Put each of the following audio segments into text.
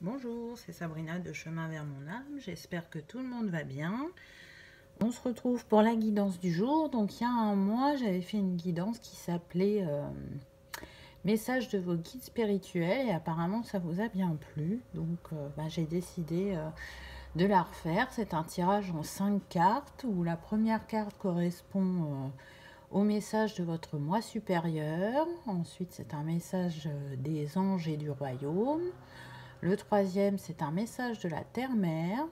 Bonjour, c'est Sabrina de Chemin vers mon âme. J'espère que tout le monde va bien. On se retrouve pour la guidance du jour. Donc il y a un mois, j'avais fait une guidance qui s'appelait Message de vos guides spirituels et apparemment ça vous a bien plu. Donc j'ai décidé de la refaire. C'est un tirage en 5 cartes où la première carte correspond au message de votre moi supérieur. Ensuite, c'est un message des anges et du royaume. Le troisième, c'est un message de la terre-mère.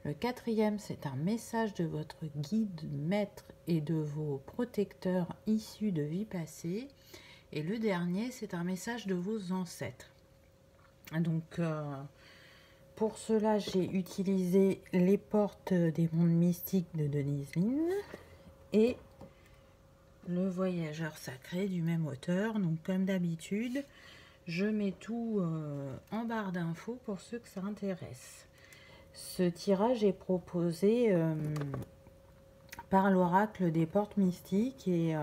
Le quatrième, c'est un message de votre guide, maître et de vos protecteurs issus de vie passée. Et le dernier, c'est un message de vos ancêtres. Donc, pour cela, j'ai utilisé les portes des mondes mystiques de Denise Linn et le voyageur sacré du même auteur. Donc, comme d'habitude, je mets tout en barre d'infos pour ceux que ça intéresse. Ce tirage est proposé par l'oracle des portes mystiques et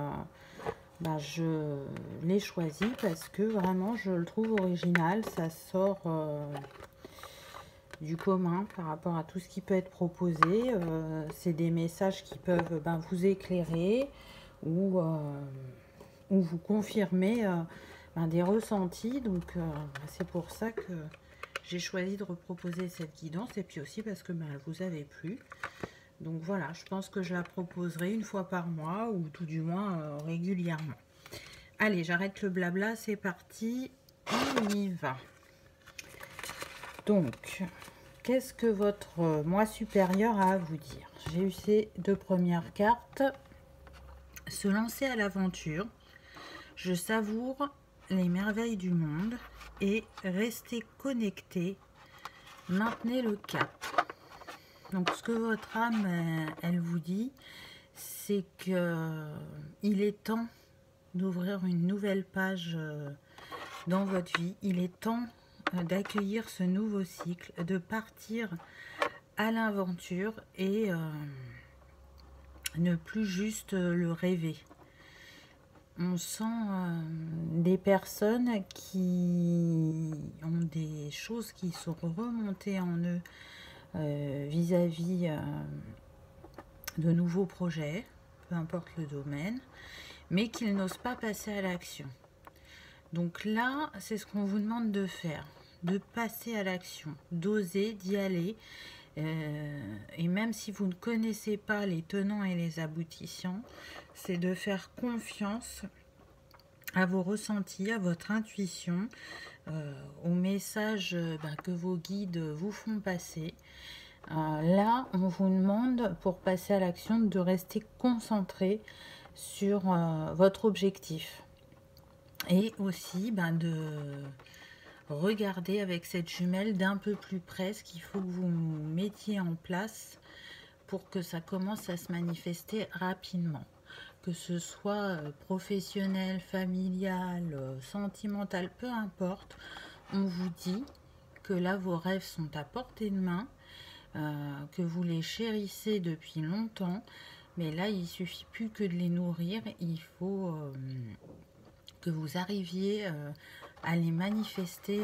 je l'ai choisi parce que vraiment je le trouve original. Ça sort du commun par rapport à tout ce qui peut être proposé. C'est des messages qui peuvent vous éclairer ou vous confirmer des ressentis. Donc c'est pour ça que j'ai choisi de reproposer cette guidance et puis aussi parce que elle vous avait plu. Donc voilà, je pense que je la proposerai une fois par mois ou tout du moins régulièrement. Allez, j'arrête le blabla, c'est parti, on y va. Donc, qu'est-ce que votre moi supérieur a à vous dire? J'ai eu ces deux premières cartes. Se lancer à l'aventure. Je savoure les merveilles du monde et rester connecté. Maintenez le cap. Donc ce que votre âme, elle vous dit, c'est que il est temps d'ouvrir une nouvelle page dans votre vie. Il est temps d'accueillir ce nouveau cycle, de partir à l'aventure et ne plus juste le rêver. On sent des personnes qui ont des choses qui sont remontées en eux vis-à-vis de nouveaux projets, peu importe le domaine, mais qu'ils n'osent pas passer à l'action. Donc là, c'est ce qu'on vous demande de faire, de passer à l'action, d'oser, d'y aller. Et même si vous ne connaissez pas les tenants et les aboutissants, c'est de faire confiance à vos ressentis, à votre intuition, aux messages que vos guides vous font passer. Là, on vous demande, pour passer à l'action, de rester concentré sur votre objectif. Et aussi de regarder avec cette jumelle d'un peu plus près ce qu'il faut que vous mettiez en place pour que ça commence à se manifester rapidement. Que ce soit professionnel, familial, sentimental, peu importe, on vous dit que là vos rêves sont à portée de main, que vous les chérissez depuis longtemps, mais là il suffit plus que de les nourrir, il faut que vous arriviez à les manifester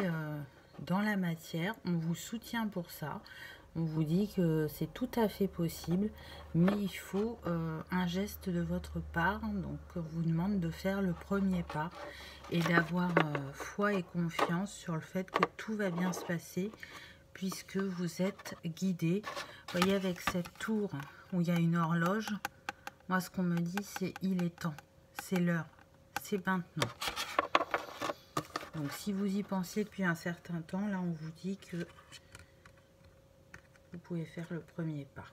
dans la matière. On vous soutient pour ça. On vous dit que c'est tout à fait possible, mais il faut un geste de votre part. Donc, on vous demande de faire le premier pas et d'avoir foi et confiance sur le fait que tout va bien se passer puisque vous êtes guidé. Vous voyez, avec cette tour où il y a une horloge, moi, ce qu'on me dit, c'est il est temps, c'est l'heure, c'est maintenant. Donc, si vous y pensiez depuis un certain temps, là, on vous dit que vous pouvez faire le premier pas.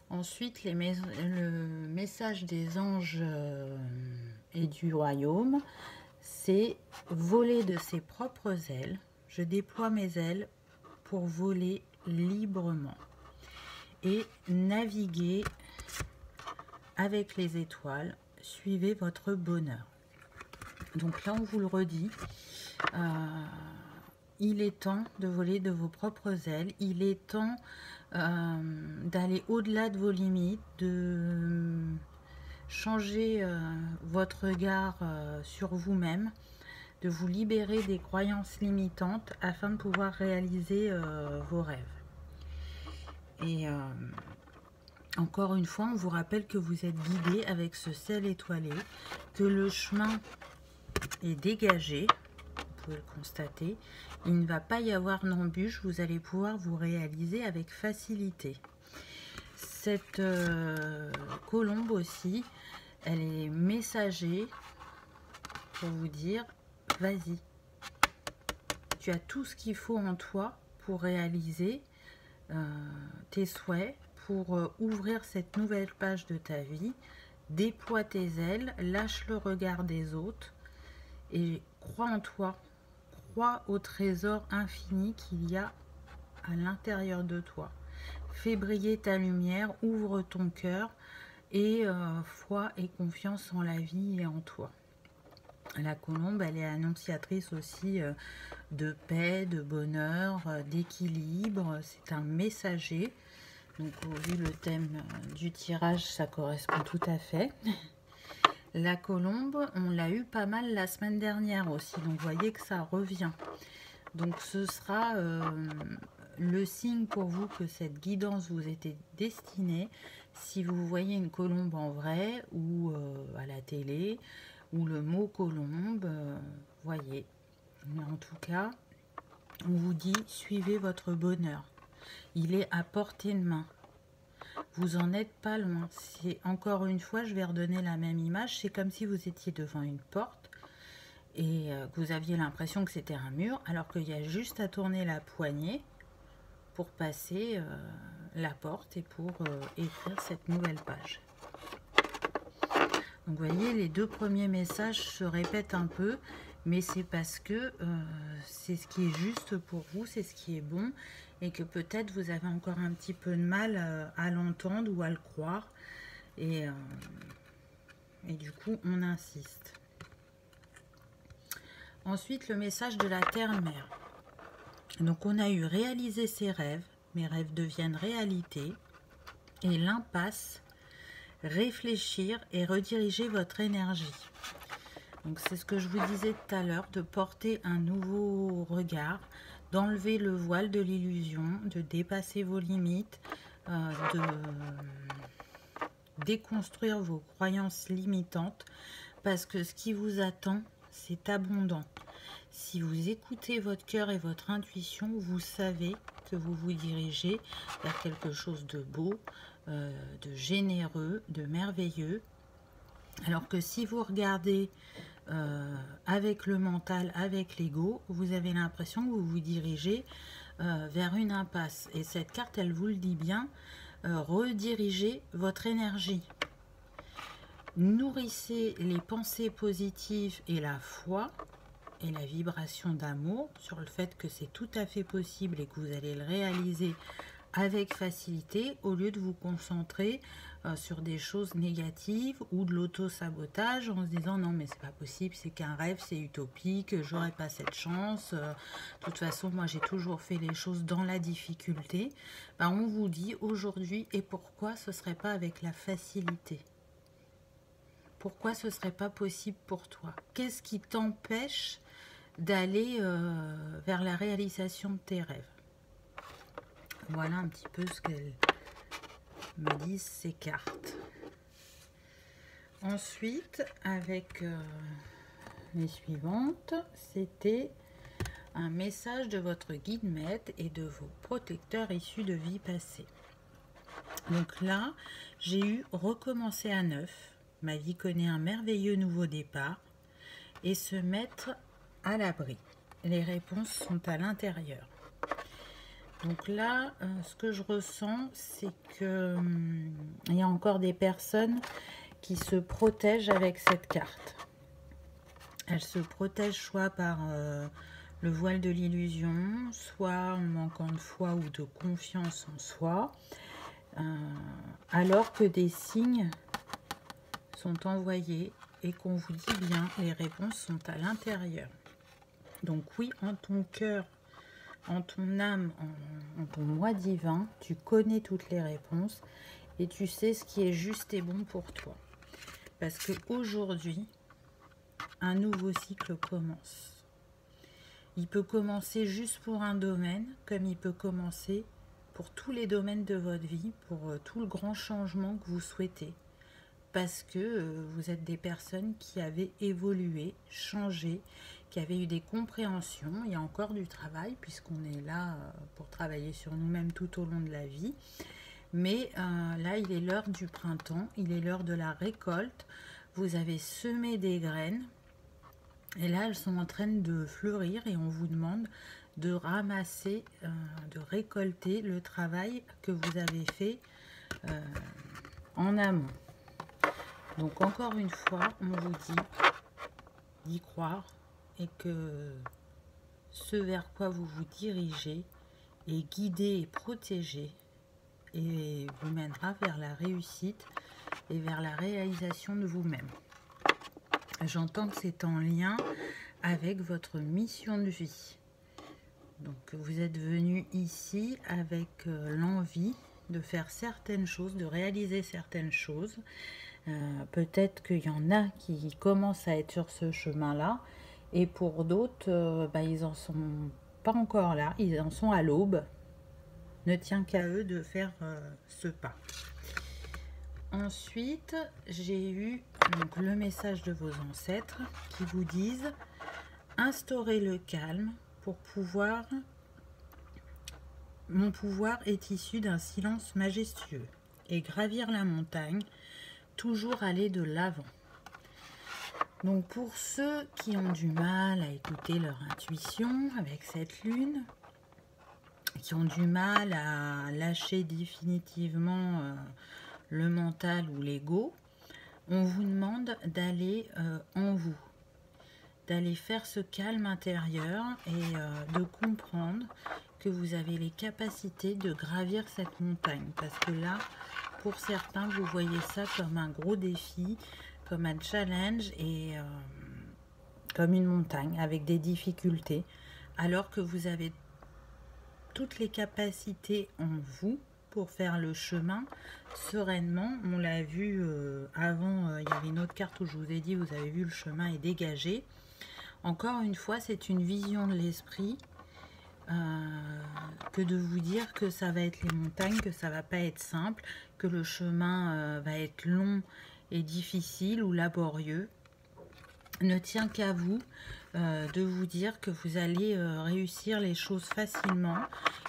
Ensuite, le message des anges et du royaume, c'est voler de ses propres ailes. Je déploie mes ailes pour voler librement et naviguer avec les étoiles. Suivez votre bonheur. Donc là, on vous le redit. Il est temps de voler de vos propres ailes. Il est temps d'aller au-delà de vos limites, de changer votre regard sur vous-même, de vous libérer des croyances limitantes afin de pouvoir réaliser vos rêves. Et encore une fois, on vous rappelle que vous êtes guidé avec ce ciel étoilé, que le chemin est dégagé, vous pouvez le constater. Il ne va pas y avoir d'embûche, vous allez pouvoir vous réaliser avec facilité. Cette colombe aussi, elle est messager pour vous dire, vas-y, tu as tout ce qu'il faut en toi pour réaliser tes souhaits, pour ouvrir cette nouvelle page de ta vie. Déploie tes ailes, lâche le regard des autres et crois en toi, crois au trésor infini qu'il y a à l'intérieur de toi. Fais briller ta lumière, ouvre ton cœur et foi et confiance en la vie et en toi. La colombe, elle est annonciatrice aussi de paix, de bonheur, d'équilibre. C'est un messager. Donc, vu le thème du tirage, ça correspond tout à fait. La colombe, on l'a eu pas mal la semaine dernière aussi. Donc, vous voyez que ça revient. Donc, ce sera le signe pour vous que cette guidance vous était destinée. Si vous voyez une colombe en vrai ou à la télé, ou le mot colombe, voyez. Mais en tout cas, on vous dit, suivez votre bonheur. Il est à portée de main. Vous en êtes pas loin. C'est encore une fois, je vais redonner la même image. C'est comme si vous étiez devant une porte et que vous aviez l'impression que c'était un mur, alors qu'il y a juste à tourner la poignée pour passer la porte et pour écrire cette nouvelle page. Donc, vous voyez, les deux premiers messages se répètent un peu, mais c'est parce que c'est ce qui est juste pour vous, c'est ce qui est bon, et que peut-être vous avez encore un petit peu de mal à l'entendre ou à le croire. Et du coup, on insiste. Ensuite, le message de la Terre-Mère. Donc, on a eu réaliser ses rêves, mes rêves deviennent réalité, et l'impasse, réfléchir et rediriger votre énergie. Donc c'est ce que je vous disais tout à l'heure, de porter un nouveau regard, d'enlever le voile de l'illusion, de dépasser vos limites, de déconstruire vos croyances limitantes, parce que ce qui vous attend, c'est abondant. Si vous écoutez votre cœur et votre intuition, vous savez que vous vous dirigez vers quelque chose de beau, de généreux, de merveilleux. Alors que si vous regardez avec le mental, avec l'ego, vous avez l'impression que vous vous dirigez vers une impasse. Et cette carte, elle vous le dit bien, redirigez votre énergie. Nourrissez les pensées positives et la foi et la vibration d'amour sur le fait que c'est tout à fait possible et que vous allez le réaliser avec facilité, au lieu de vous concentrer sur des choses négatives ou de l'auto-sabotage en se disant non mais c'est pas possible, c'est qu'un rêve, c'est utopique, j'aurais pas cette chance, de toute façon moi j'ai toujours fait les choses dans la difficulté. Ben, on vous dit aujourd'hui, et pourquoi ce serait pas avec la facilité? Pourquoi ce serait pas possible pour toi? Qu'est-ce qui t'empêche d'aller vers la réalisation de tes rêves? Voilà un petit peu ce qu'elles me disent ces cartes. Ensuite, avec les suivantes, c'était un message de votre guide maître et de vos protecteurs issus de vie passée. Donc là, j'ai eu recommencer à neuf. Ma vie connaît un merveilleux nouveau départ et se mettre à l'abri. Les réponses sont à l'intérieur. Donc là, ce que je ressens, c'est que il y a encore des personnes qui se protègent avec cette carte. Elles se protègent soit par le voile de l'illusion, soit en manquant de foi ou de confiance en soi, alors que des signes sont envoyés et qu'on vous dit bien, les réponses sont à l'intérieur. Donc oui, en ton cœur, en ton âme, en ton moi divin, tu connais toutes les réponses et tu sais ce qui est juste et bon pour toi. Parce qu'aujourd'hui, un nouveau cycle commence. Il peut commencer juste pour un domaine, comme il peut commencer pour tous les domaines de votre vie, pour tout le grand changement que vous souhaitez. Parce que vous êtes des personnes qui avaient évolué, changé, qui avaient eu des compréhensions. Il y a encore du travail, puisqu'on est là pour travailler sur nous-mêmes tout au long de la vie. Mais là, il est l'heure du printemps, il est l'heure de la récolte. Vous avez semé des graines. Et là, elles sont en train de fleurir et on vous demande de ramasser, de récolter le travail que vous avez fait en amont. Donc encore une fois, on vous dit d'y croire et que ce vers quoi vous vous dirigez est guidé et protégé et vous mènera vers la réussite et vers la réalisation de vous-même. J'entends que c'est en lien avec votre mission de vie. Donc vous êtes venu ici avec l'envie de faire certaines choses, de réaliser certaines choses. Peut-être qu'il y en a qui commencent à être sur ce chemin-là et pour d'autres, ils en sont pas encore là, ils en sont à l'aube. Ne tient qu'à eux de faire ce pas. Ensuite, j'ai eu donc le message de vos ancêtres qui vous disent instaurer le calme pour pouvoir. Mon pouvoir est issu d'un silence majestueux et gravir la montagne, toujours aller de l'avant. Donc pour ceux qui ont du mal à écouter leur intuition avec cette lune, qui ont du mal à lâcher définitivement le mental ou l'ego, on vous demande d'aller en vous, d'aller faire ce calme intérieur et de comprendre que vous avez les capacités de gravir cette montagne. Parce que là, pour certains, vous voyez ça comme un gros défi, comme un challenge et comme une montagne avec des difficultés, alors que vous avez toutes les capacités en vous pour faire le chemin sereinement. On l'a vu avant, il y avait une autre carte où je vous ai dit, vous avez vu le chemin est dégagé. Encore une fois, c'est une vision de l'esprit que de vous dire que ça va être les montagnes, que ça va pas être simple, que le chemin va être long et difficile ou laborieux. Ne tient qu'à vous de vous dire que vous allez réussir les choses facilement,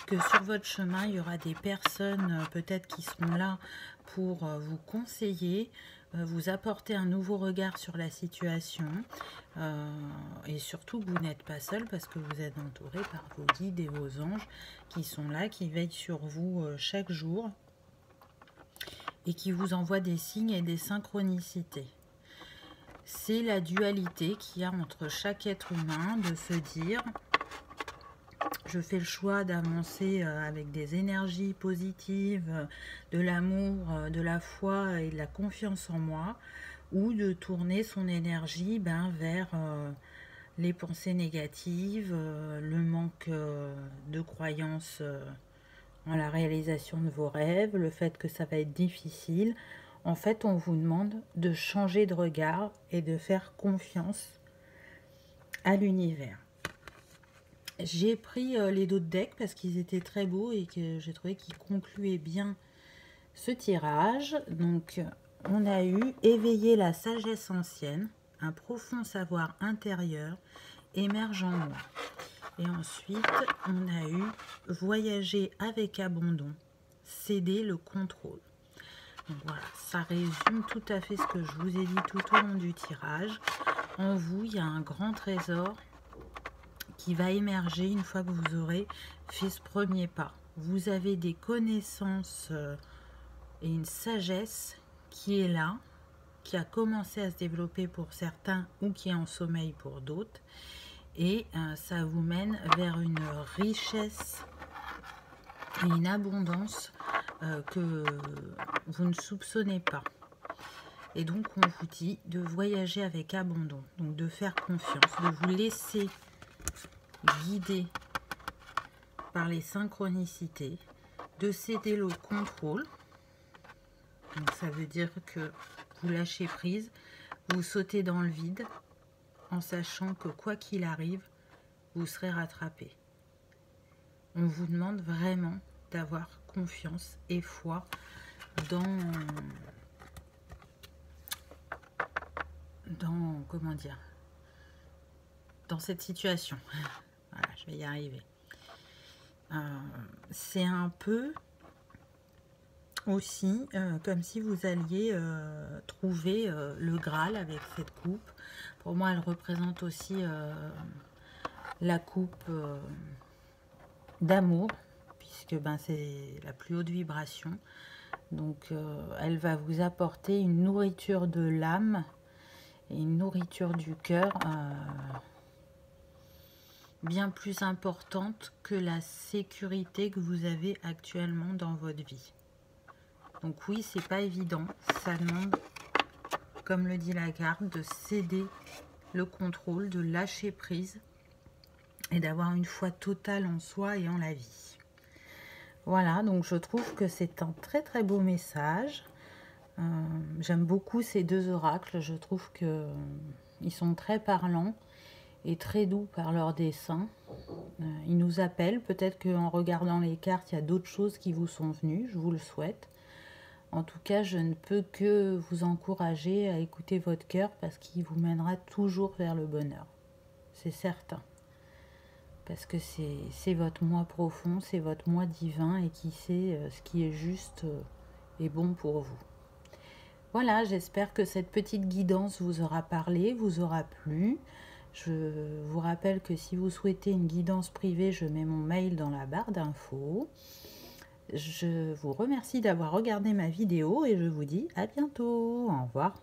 que sur votre chemin, il y aura des personnes peut-être qui seront là pour vous conseiller, vous apporter un nouveau regard sur la situation et surtout que vous n'êtes pas seul parce que vous êtes entouré par vos guides et vos anges qui sont là, qui veillent sur vous chaque jour et qui vous envoient des signes et des synchronicités. C'est la dualité qu'il y a entre chaque être humain de se dire je fais le choix d'avancer avec des énergies positives, de l'amour, de la foi et de la confiance en moi, ou de tourner son énergie vers les pensées négatives, le manque de croyance en la réalisation de vos rêves, le fait que ça va être difficile. En fait, on vous demande de changer de regard et de faire confiance à l'univers. J'ai pris les d'autres decks parce qu'ils étaient très beaux et que j'ai trouvé qu'ils concluaient bien ce tirage. Donc, on a eu éveiller la sagesse ancienne, un profond savoir intérieur émerge en moi. Et ensuite, on a eu voyager avec abandon, céder le contrôle. Donc voilà, ça résume tout à fait ce que je vous ai dit tout au long du tirage. En vous, il y a un grand trésor qui va émerger une fois que vous aurez fait ce premier pas. Vous avez des connaissances et une sagesse qui est là, qui a commencé à se développer pour certains ou qui est en sommeil pour d'autres. Et ça vous mène vers une richesse et une abondance que vous ne soupçonnez pas. Et donc on vous dit de voyager avec abandon, donc de faire confiance, de vous laisser guider par les synchronicités, de céder le contrôle. Donc ça veut dire que vous lâchez prise, vous sautez dans le vide en sachant que quoi qu'il arrive, vous serez rattrapé. On vous demande vraiment d'avoir confiance et foi comment dire, dans cette situation. Voilà, je vais y arriver. C'est un peu aussi comme si vous alliez trouver le Graal avec cette coupe. Pour moi, elle représente aussi la coupe d'amour, puisque c'est la plus haute vibration. Donc elle va vous apporter une nourriture de l'âme et une nourriture du cœur bien plus importante que la sécurité que vous avez actuellement dans votre vie. Donc oui, c'est pas évident, ça demande, comme le dit la carte, de céder le contrôle, de lâcher prise et d'avoir une foi totale en soi et en la vie. Voilà, donc je trouve que c'est un très très beau message. J'aime beaucoup ces deux oracles, je trouve que ils sont très parlants et très doux par leur dessin. Ils nous appellent, peut-être qu'en regardant les cartes, il y a d'autres choses qui vous sont venues, je vous le souhaite. En tout cas, je ne peux que vous encourager à écouter votre cœur parce qu'il vous mènera toujours vers le bonheur. C'est certain. Parce que c'est votre moi profond, c'est votre moi divin et qui sait ce qui est juste et bon pour vous. Voilà, j'espère que cette petite guidance vous aura parlé, vous aura plu. Je vous rappelle que si vous souhaitez une guidance privée, je mets mon mail dans la barre d'infos. Je vous remercie d'avoir regardé ma vidéo et je vous dis à bientôt. Au revoir.